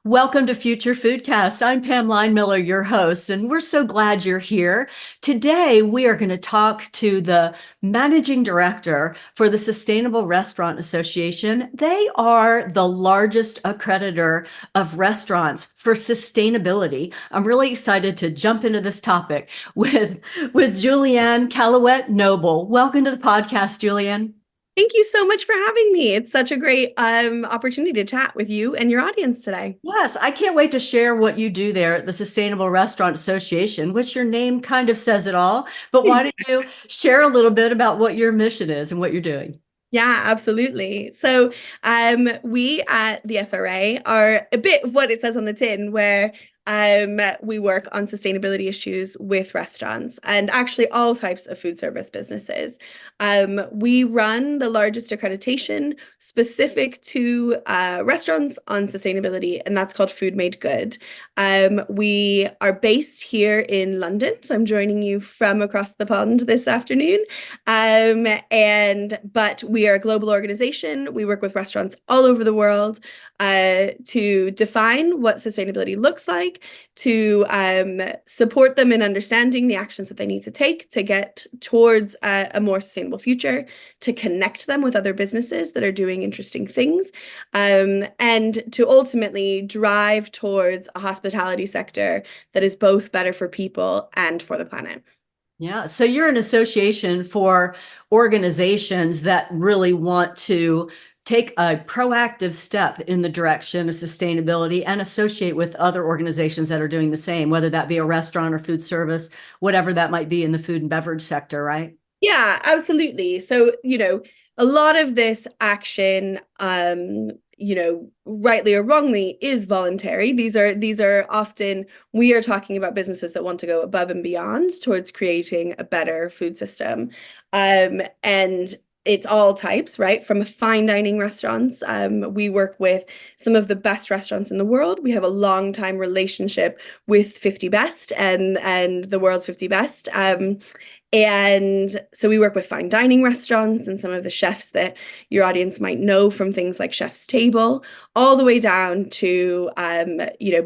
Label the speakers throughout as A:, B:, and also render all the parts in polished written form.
A: Welcome to Future Foodcast. I'm Pam Miller, your host, and we're so glad you're here. Today, we are going to talk to the managing director for the Sustainable Restaurant Association. They are the largest accreditor of restaurants for sustainability. I'm really excited to jump into this topic with Juliane Caillouette-Noble. Welcome to the podcast, Julianne.
B: Thank you so much for having me. It's such a great opportunity to chat with you and your audience today.
A: Yes, I can't wait to share what you do there at the Sustainable Restaurant Association, which your name kind of says it all. But why don't you share a little bit about what your mission is and what you're doing?
B: Yeah, absolutely. So, we at the SRA are a bit of what it says on the tin, where we work on sustainability issues with restaurants and actually all types of food service businesses. We run the largest accreditation specific to restaurants on sustainability, and that's called Food Made Good. We are based here in London, so I'm joining you from across the pond this afternoon. But we are a global organization. We work with restaurants all over the world to define what sustainability looks like, to support them in understanding the actions that they need to take to get towards a more sustainable future, to connect them with other businesses that are doing interesting things, and to ultimately drive towards a hospitality sector that is both better for people and for the planet.
A: Yeah, so you're an association for organizations that really want to take a proactive step in the direction of sustainability and associate with other organizations that are doing the same, whether that be a restaurant or food service, whatever that might be in the food and beverage sector, right?
B: Yeah, absolutely. So, a lot of this action, rightly or wrongly, is voluntary. These are often, we are talking about businesses that want to go above and beyond towards creating a better food system. And it's all types, right? From fine dining restaurants. We work with some of the best restaurants in the world. We have a long time relationship with 50 Best and the world's 50 Best. And so we work with fine dining restaurants and some of the chefs that your audience might know from things like Chef's Table, all the way down to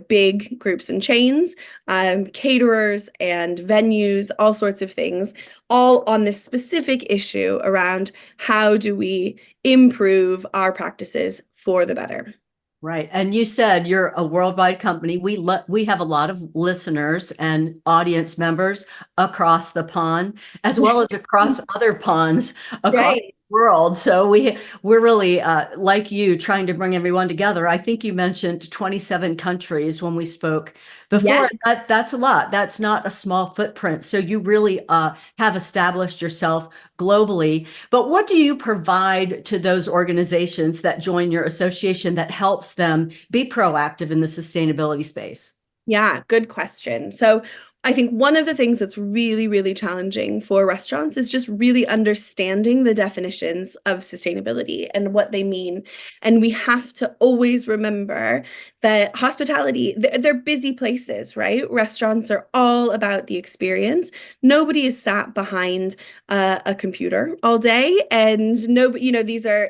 B: big groups and chains, caterers and venues, all sorts of things, all on this specific issue around how do we improve our practices for the better.
A: Right. And you said you're a worldwide company. We have a lot of listeners and audience members across the pond, as well as across other ponds across the
B: Right.
A: world. So we're really like you, trying to bring everyone together. I think you mentioned 27 countries when we spoke before.
B: Yes.
A: That's a lot. That's not a small footprint. So you really have established yourself globally. But what do you provide to those organizations that join your association that helps them be proactive in the sustainability space?
B: Yeah, good question. So I think one of the things that's really, really challenging for restaurants is just really understanding the definitions of sustainability and what they mean. And we have to always remember that hospitality, they're busy places, right? Restaurants are all about the experience. Nobody is sat behind a computer all day. And nobody, these are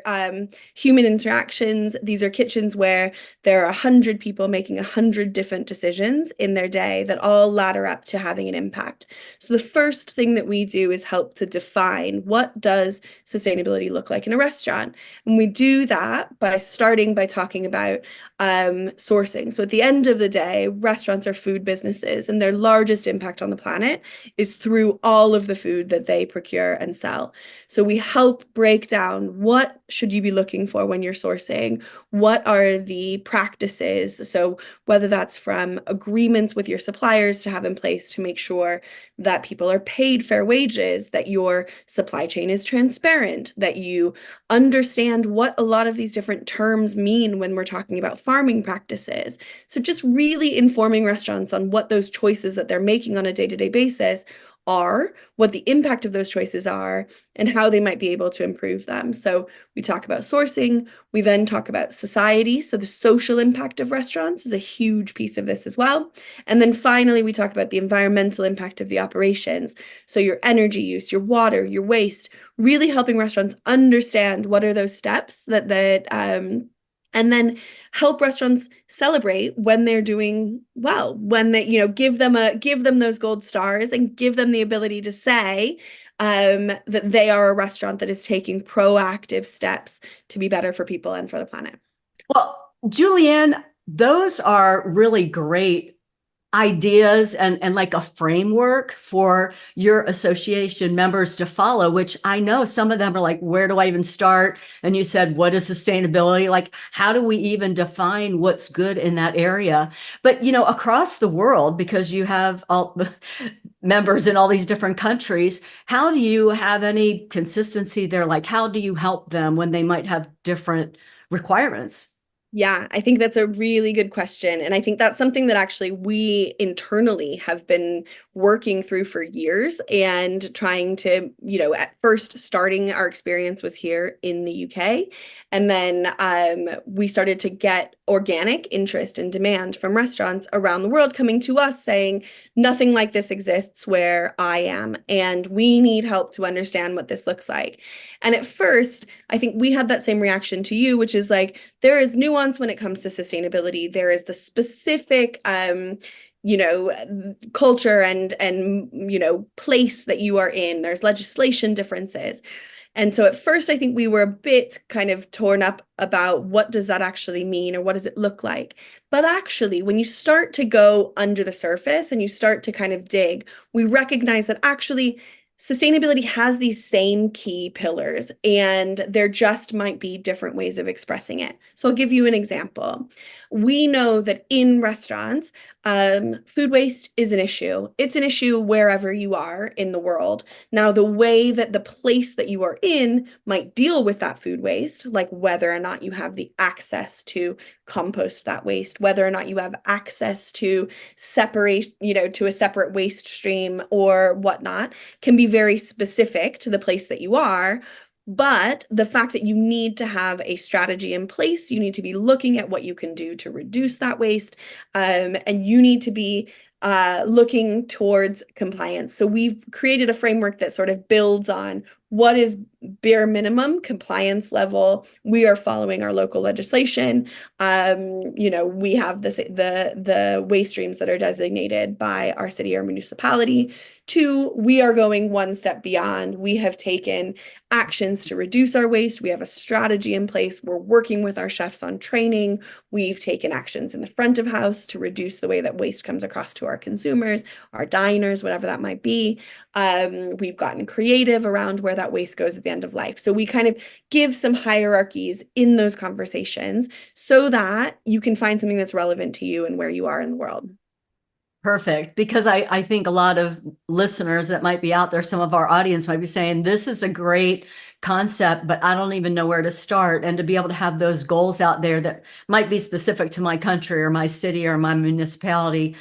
B: human interactions. These are kitchens where there are 100 people making 100 different decisions in their day that all ladder up to having an impact. So the first thing that we do is help to define what does sustainability look like in a restaurant. And we do that by starting by talking about sourcing. So at the end of the day, restaurants are food businesses, and their largest impact on the planet is through all of the food that they procure and sell. So we help break down what should you be looking for when you're sourcing, what are the practices. So whether that's from agreements with your suppliers to have in place to make sure that people are paid fair wages, that your supply chain is transparent, that you understand what a lot of these different terms mean when we're talking about farming practices. So just really informing restaurants on what those choices that they're making on a day-to-day basis are, what the impact of those choices are, and how they might be able to improve them. So we talk about sourcing. We then talk about society. So the social impact of restaurants is a huge piece of this as well. And then finally, we talk about the environmental impact of the operations. So your energy use, your water, your waste, really helping restaurants understand what are those steps that and then help restaurants celebrate when they're doing well, when they, give them those gold stars and give them the ability to say that they are a restaurant that is taking proactive steps to be better for people and for the planet.
A: Well, Julianne, those are really great ideas and like a framework for your association members to follow, which I know some of them are like, where do I even start? And you said, what is sustainability? Like, how do we even define what's good in that area? But, across the world, because you have all members in all these different countries, how do you have any consistency there? Like, how do you help them when they might have different requirements?
B: Yeah, I think that's a really good question. And I think that's something that actually we internally have been working through for years and trying to, at first starting our experience was here in the UK. And then we started to get organic interest and demand from restaurants around the world coming to us saying, nothing like this exists where I am, and we need help to understand what this looks like. And at first, I think we had that same reaction to you, which is like, there is nuance when it comes to sustainability. There is the specific, culture and place that you are in. There's legislation differences. And so at first, I think we were a bit kind of torn up about what does that actually mean or what does it look like. But actually, when you start to go under the surface and you start to kind of dig, we recognize that actually sustainability has these same key pillars, and there just might be different ways of expressing it. So I'll give you an example. We know that in restaurants, food waste is an issue. It's an issue wherever you are in the world. Now, the way that the place that you are in might deal with that food waste, like whether or not you have the access to compost that waste, whether or not you have access to separate, to a separate waste stream or whatnot, can be very specific to the place that you are. But the fact that you need to have a strategy in place, you need to be looking at what you can do to reduce that waste, and you need to be looking towards compliance. So we've created a framework that sort of builds on what is bare minimum compliance level. We are following our local legislation. We have the waste streams that are designated by our city or municipality. Two, we are going one step beyond. We have taken actions to reduce our waste. We have a strategy in place. We're working with our chefs on training. We've taken actions in the front of house to reduce the way that waste comes across to our consumers, our diners, whatever that might be. We've gotten creative around where that waste goes at the end of life. So we kind of give some hierarchies in those conversations so that you can find something that's relevant to you and where you are in the world.
A: Perfect. Because I think a lot of listeners that might be out there, some of our audience might be saying, this is a great concept, but I don't even know where to start. And to be able to have those goals out there that might be specific to my country or my city or my municipality,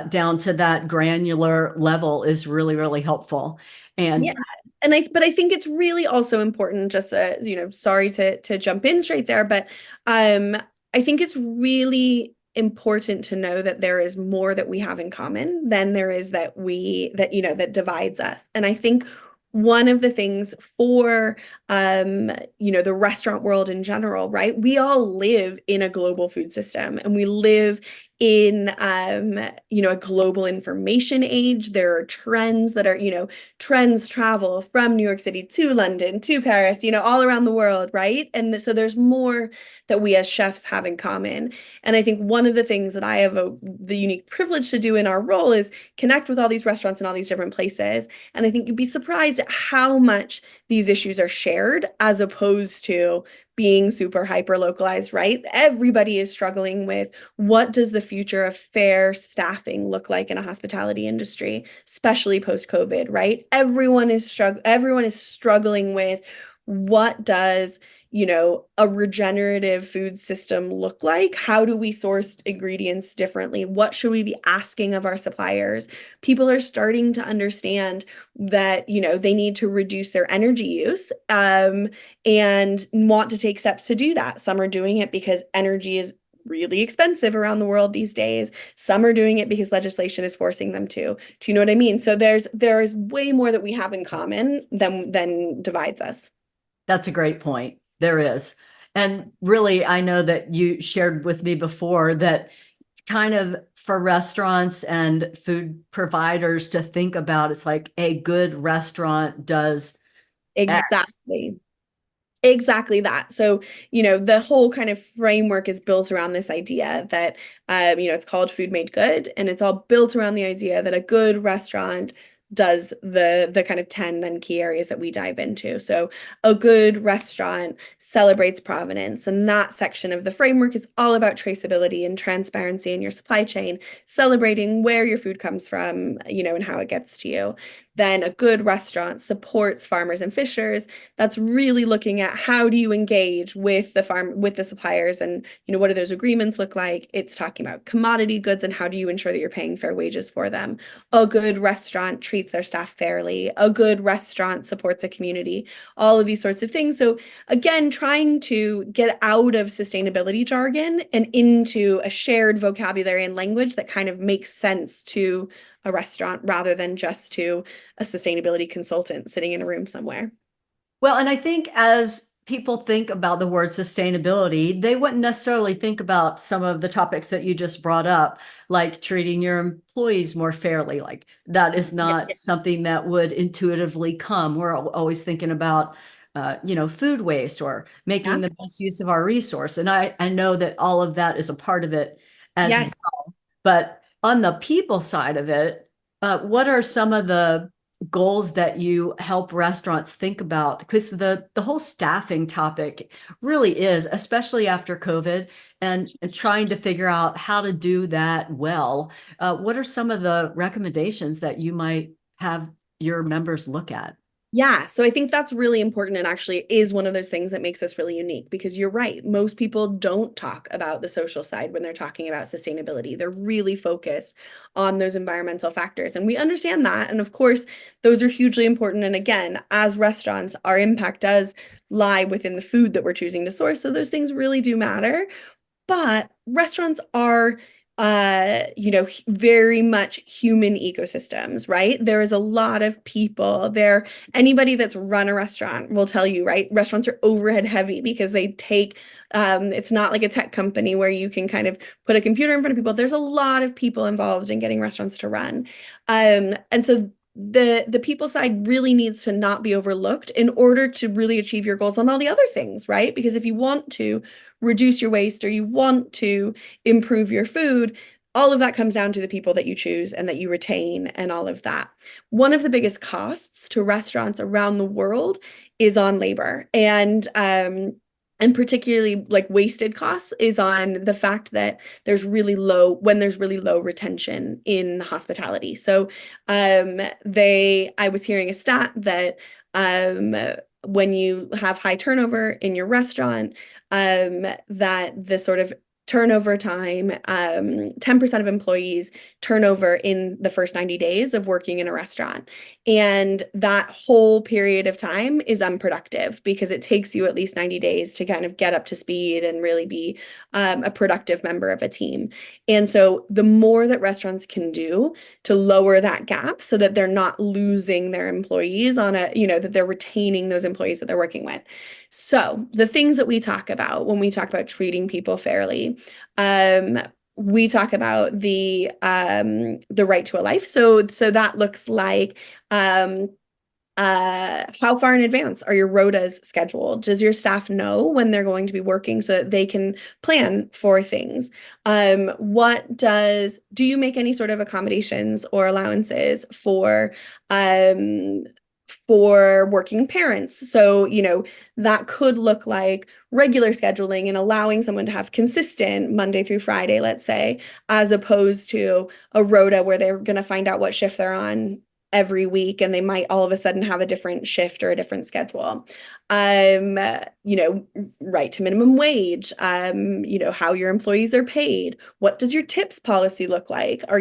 A: down to that granular level is really, really helpful. And
B: yeah. But I think it's really also important, just sorry to jump in straight there, but I think it's really important to know that there is more that we have in common than there is that divides us. And I think one of the things for the restaurant world in general, right? We all live in a global food system, and we live in a global information age. There are trends that are, trends travel from New York City to London to Paris, all around the world, right? And so there's more that we as chefs have in common. And I think one of the things that I have the unique privilege to do in our role is connect with all these restaurants in all these different places. And I think you'd be surprised at how much these issues are shared as opposed to being super hyper localized, right? Everybody is struggling with what does the future of fair staffing look like in a hospitality industry, especially post-COVID, right? Everyone is struggling with what does a regenerative food system look like? How do we source ingredients differently? What should we be asking of our suppliers? People are starting to understand that, they need to reduce their energy use, and want to take steps to do that. Some are doing it because energy is really expensive around the world these days. Some are doing it because legislation is forcing them to. Do you know what I mean? So there's way more that we have in common than divides us.
A: that's a great point. There is. And really, I know that you shared with me before that kind of for restaurants and food providers to think about, it's like a good restaurant does X.
B: Exactly. Exactly that. So, the whole kind of framework is built around this idea that, it's called food made good, and it's all built around the idea that a good restaurant does the kind of 10 then key areas that we dive into. So a good restaurant celebrates provenance, and that section of the framework is all about traceability and transparency in your supply chain, celebrating where your food comes from, and how it gets to you. Then a good restaurant supports farmers and fishers. That's really looking at how do you engage with with the suppliers, and what do those agreements look like. It's talking about commodity goods and how do you ensure that you're paying fair wages for them. A good restaurant treats their staff fairly. A good restaurant supports a community. All of these sorts of things. So again, trying to get out of sustainability jargon and into a shared vocabulary and language that kind of makes sense to a restaurant rather than just to a sustainability consultant sitting in a room somewhere.
A: Well, and I think as people think about the word sustainability, they wouldn't necessarily think about some of the topics that you just brought up, like treating your employees more fairly. Like that is
B: Yeah,
A: not something that would intuitively come. We're always thinking about, food waste or making
B: yeah,
A: the best use of our resource. And I know that all of that is a part of it as
B: yes.
A: well. But on the people side of it, what are some of the goals that you help restaurants think about? Because the whole staffing topic really is, especially after COVID, and trying to figure out how to do that well. What are some of the recommendations that you might have your members look at?
B: Yeah, so I think that's really important and actually is one of those things that makes us really unique because you're right. Most people don't talk about the social side when they're talking about sustainability. They're really focused on those environmental factors. And we understand that. And of course, those are hugely important. And again, as restaurants, our impact does lie within the food that we're choosing to source. So those things really do matter. But restaurants are very much human ecosystems, right? There is a lot of people there. Anybody that's run a restaurant will tell you, right? Restaurants are overhead heavy because they take, it's not like a tech company where you can kind of put a computer in front of people. There's a lot of people involved in getting restaurants to run. And so the people side really needs to not be overlooked in order to really achieve your goals on all the other things, right? Because if you want to reduce your waste or you want to improve your food, all of that comes down to the people that you choose and that you retain and all of that. One of the biggest costs to restaurants around the world is on labor. And particularly like wasted costs is on the fact that there's really low retention in hospitality. So I was hearing a stat that when you have high turnover in your restaurant, that the sort of turnover time, 10% of employees turnover in the first 90 days of working in a restaurant. And that whole period of time is unproductive because it takes you at least 90 days to kind of get up to speed and really be a productive member of a team. And so the more that restaurants can do to lower that gap so that they're not losing their employees that they're retaining those employees that they're working with. So the things that we talk about when we talk about treating people fairly, we talk about the right to a life. So that looks like how far in advance are your rotas scheduled? Does your staff know when they're going to be working so that they can plan for things? Do you make any sort of accommodations or allowances for working parents? So, that could look like regular scheduling and allowing someone to have consistent Monday through Friday, let's say, as opposed to a rota where they're going to find out what shift they're on every week and they might all of a sudden have a different shift or a different schedule. Right to minimum wage, how your employees are paid. What does your tips policy look like? Are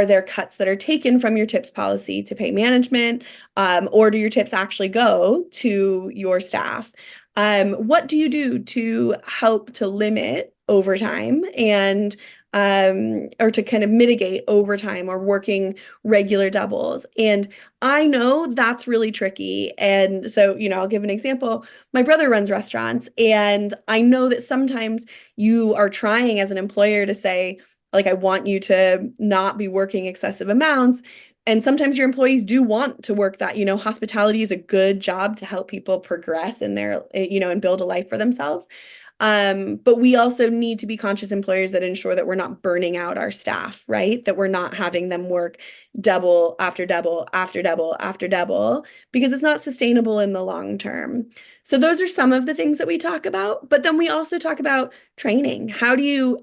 B: there cuts that are taken from your tips policy to pay management? Or do your tips actually go to your staff? What do you do to help to limit overtime and or to kind of mitigate overtime or working regular doubles. And I know that's really tricky. And so, I'll give an example. My brother runs restaurants, and I know that sometimes you are trying as an employer to say, like, I want you to not be working excessive amounts. And sometimes your employees do want to work that. Hospitality is a good job to help people progress in their, and build a life for themselves. But we also need to be conscious employers that ensure that we're not burning out our staff, right? That we're not having them work double after double after double after double, because it's not sustainable in the long term. So those are some of the things that we talk about, but then we also talk about training. How do you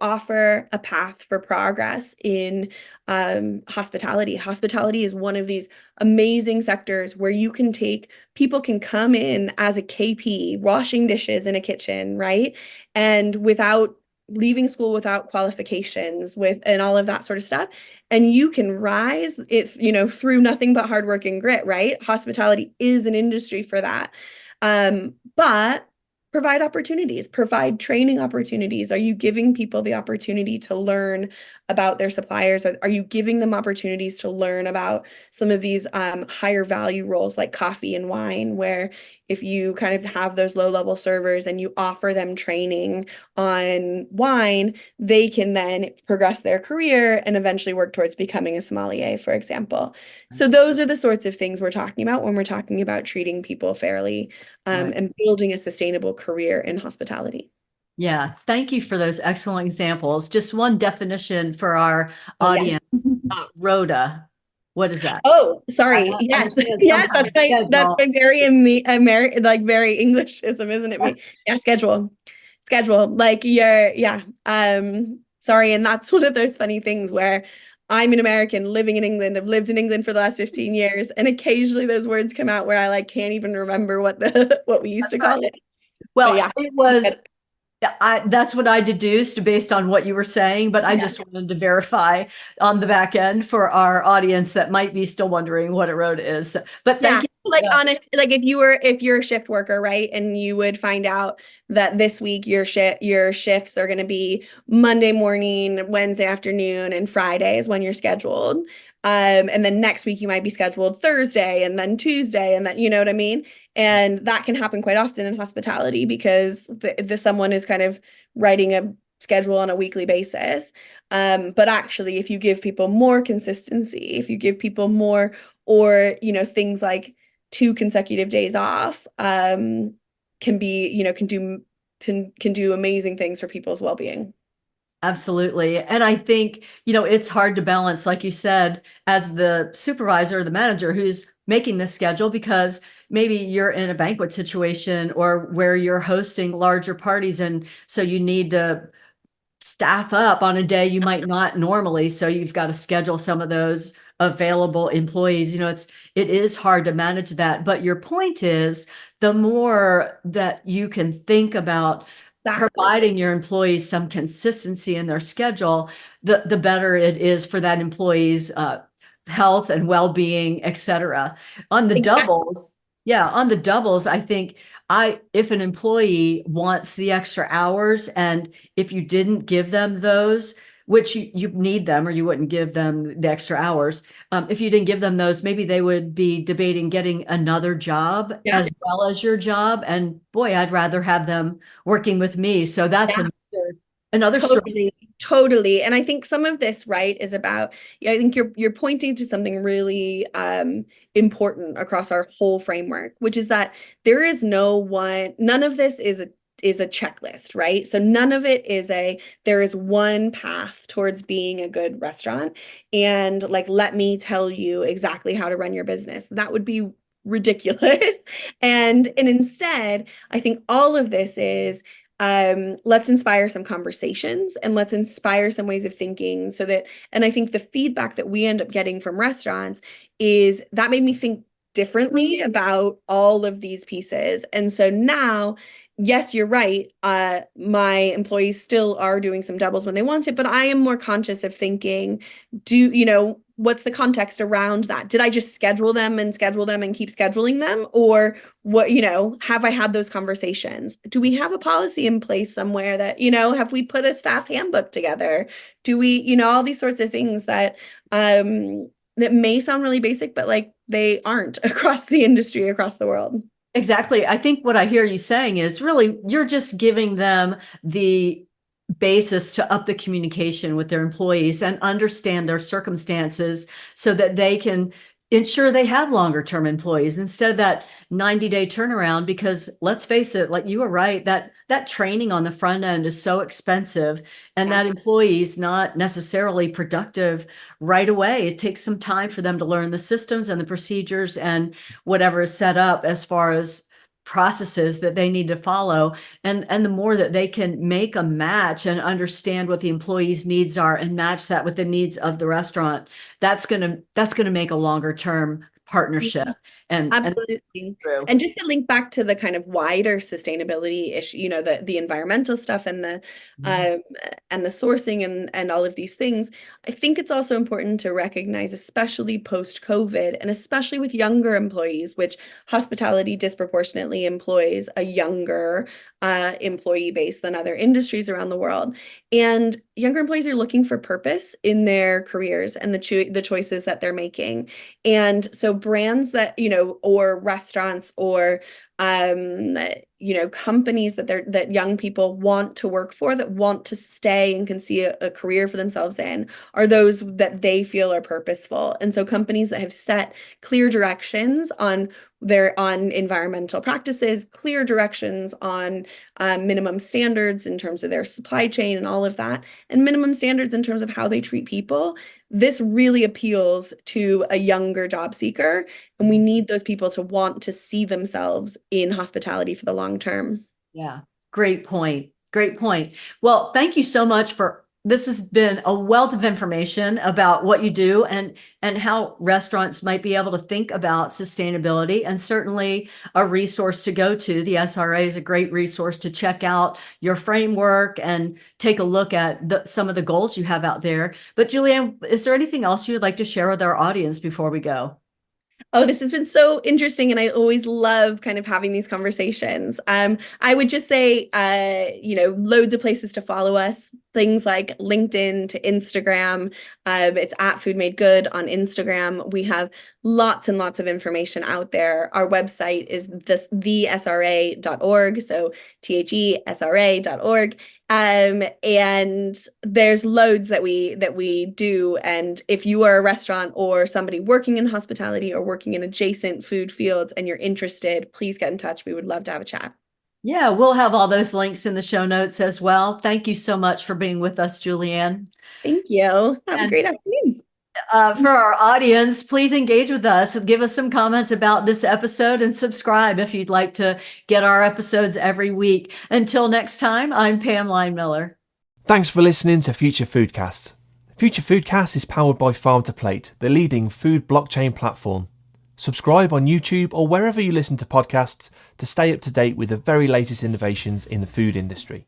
B: offer a path for progress in hospitality? Hospitality is one of these amazing sectors where people can come in as a KP, washing dishes in a kitchen, right? And without leaving school without qualifications and all of that sort of stuff. And you can rise it, through nothing but hard work and grit, right? Hospitality is an industry for that. But provide opportunities, provide training opportunities. Are you giving people the opportunity to learn about their suppliers? Are you giving them opportunities to learn about some of these higher value roles like coffee and wine, where if you kind of have those low-level servers and you offer them training on wine, they can then progress their career and eventually work towards becoming a sommelier, for example. So those are the sorts of things we're talking about when we're talking about treating people fairly,
A: Right.
B: and building a sustainable career in hospitality.
A: Yeah, thank you for those excellent examples. Just one definition for our
B: Oh, yeah.
A: audience. Rhoda, what is that?
B: Oh,
A: I
B: sorry. Yes.
A: understand
B: Yes, that's
A: sometimes
B: my
A: schedule.
B: very American, like very Englishism, isn't it? Me. Yeah, schedule. Schedule. Like yeah. Sorry, and that's one of those funny things where I'm an American living in England. I've lived in England for the last 15 years, and occasionally those words come out where I like can't even remember what we used to call it. But
A: Well,
B: yeah.
A: it was, that's what I deduced based on what you were saying, but I
B: Yeah.
A: just wanted to verify on the back end for our audience that might be still wondering what a road is. But thank
B: Yeah,
A: you.
B: like like if you're a shift worker, right, and you would find out that this week your shifts are going to be Monday morning, Wednesday afternoon, and Friday is when you're scheduled. And then next week you might be scheduled Thursday and then Tuesday, and then you know what I mean? And that can happen quite often in hospitality because the someone is kind of writing a schedule on a weekly basis. But actually, if you give people more consistency, if you give people more, or things like 2 consecutive days off, can be can do amazing things for people's well-being.
A: Absolutely. And I think, it's hard to balance, like you said, as the supervisor or the manager who's making this schedule, because maybe you're in a banquet situation or where you're hosting larger parties. And so you need to staff up on a day you might not normally. So you've got to schedule some of those available employees. It is hard to manage that. But your point is, the more that you can think about
B: Exactly.
A: providing your employees some consistency in their schedule, the better it is for that employee's health and well-being, et cetera. On the
B: Exactly.
A: doubles, yeah, on the doubles, I think if an employee wants the extra hours, and if you didn't give them those, which you need them or you wouldn't give them the extra hours. If you didn't give them those, maybe they would be debating getting another job
B: Yeah.
A: as well as your job. And boy, I'd rather have them working with me. So that's
B: Yeah.
A: another struggle.
B: Totally, totally. And I think some of this, right, is about, yeah, I think you're pointing to something really important across our whole framework, which is that none of this is a checklist, right? So none of it there is one path towards being a good restaurant. And like, let me tell you exactly how to run your business. That would be ridiculous. And instead, I think all of this is, let's inspire some conversations and let's inspire some ways of thinking and I think the feedback that we end up getting from restaurants is that made me think differently about all of these pieces. And so now, yes, you're right. My employees still are doing some doubles when they want it, but I am more conscious of thinking, what's the context around that? Did I just schedule them and keep scheduling them? Or what, have I had those conversations? Do we have a policy in place somewhere that, have we put a staff handbook together? Do we, all these sorts of things that may sound really basic, but like they aren't across the industry, across the world.
A: Exactly. I think what I hear you saying is really you're just giving them the basis to up the communication with their employees and understand their circumstances so that they can ensure they have longer term employees instead of that 90-day turnaround. Because let's face it, like you were right, that training on the front end is so expensive, and that employee is not necessarily productive right away. It takes some time for them to learn the systems and the procedures and whatever is set up as far as processes that they need to follow. And the more that they can make a match and understand what the employees' needs are and match that with the needs of the restaurant, that's gonna make a longer term partnership. And
B: Absolutely. And just to link back to the kind of wider sustainability issue, the environmental stuff and the sourcing and all of these things, I think it's also important to recognize, especially post-COVID, and especially with younger employees, which hospitality disproportionately employs a younger employee base than other industries around the world. And younger employees are looking for purpose in their careers and the choices that they're making. And so brands that, or restaurants or companies that young people want to work for, that want to stay and can see a career for themselves in, are those that they feel are purposeful. And so companies that have set clear directions on environmental practices, clear directions on minimum standards in terms of their supply chain and all of that, and minimum standards in terms of how they treat people. This really appeals to a younger job seeker, and we need those people to want to see themselves in hospitality for the long term.
A: Yeah, great point. Great point. Well, thank you so much this has been a wealth of information about what you do and how restaurants might be able to think about sustainability, and certainly a resource to go to. The SRA is a great resource to check out your framework and take a look at some of the goals you have out there. But Julianne, is there anything else you would like to share with our audience before we go?
B: Oh, this has been so interesting, and I always love kind of having these conversations. I would just say, loads of places to follow us, things like LinkedIn to Instagram. It's at Food Made Good on Instagram. We have lots and lots of information out there. Our website is thesra.org, so thesra.org. And there's loads that we do. And if you are a restaurant or somebody working in hospitality or working in adjacent food fields and you're interested, please get in touch. We would love to have a chat.
A: Yeah, we'll have all those links in the show notes as well. Thank you so much for being with us, Julianne.
B: Thank you. Have a great afternoon.
A: For our audience, please engage with us and give us some comments about this episode, and subscribe if you'd like to get our episodes every week. Until next time, I'm Pam Line-Miller.
C: Thanks for listening to Future Foodcast. Future Foodcast is powered by Farm to Plate, the leading food blockchain platform. Subscribe on YouTube or wherever you listen to podcasts to stay up to date with the very latest innovations in the food industry.